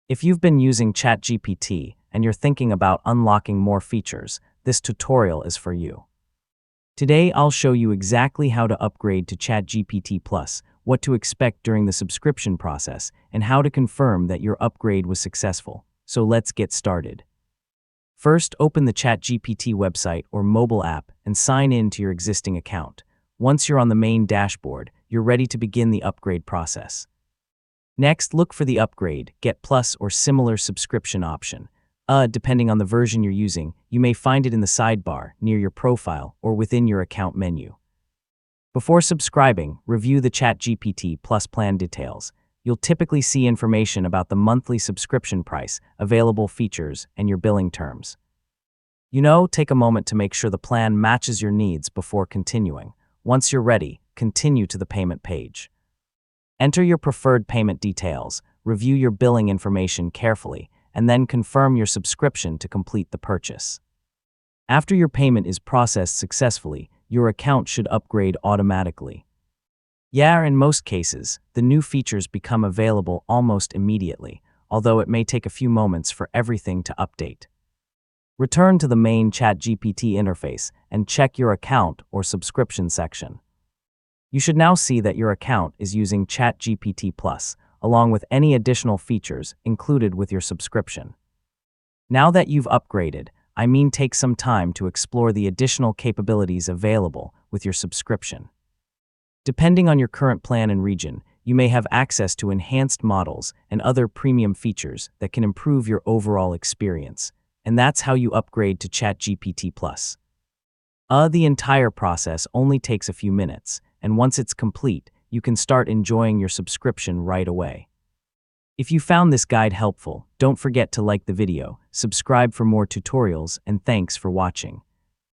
If you've been using ChatGPT and you're thinking about unlocking more features, this tutorial is for you. Today, I'll show you exactly how to upgrade to ChatGPT Plus, what to expect during the subscription process, and how to confirm that your upgrade was successful. So let's get started. First, open the ChatGPT website or mobile app and sign in to your existing account. Once you're on the main dashboard, you're ready to begin the upgrade process. Next, look for the Upgrade, Get Plus or similar subscription option. Depending on the version you're using, you may find it in the sidebar, near your profile, or within your account menu. Before subscribing, review the ChatGPT Plus plan details. You'll typically see information about the monthly subscription price, available features, and your billing terms. Take a moment to make sure the plan matches your needs before continuing. Once you're ready, continue to the payment page. Enter your preferred payment details, review your billing information carefully, and then confirm your subscription to complete the purchase. After your payment is processed successfully, your account should upgrade automatically. In most cases, the new features become available almost immediately, although it may take a few moments for everything to update. Return to the main ChatGPT interface and check your account or subscription section. You should now see that your account is using ChatGPT Plus, along with any additional features included with your subscription. Now that you've upgraded, take some time to explore the additional capabilities available with your subscription. Depending on your current plan and region, you may have access to enhanced models and other premium features that can improve your overall experience. And that's how you upgrade to ChatGPT Plus. The entire process only takes a few minutes, and once it's complete, you can start enjoying your subscription right away. If you found this guide helpful, don't forget to like the video, subscribe for more tutorials, and thanks for watching.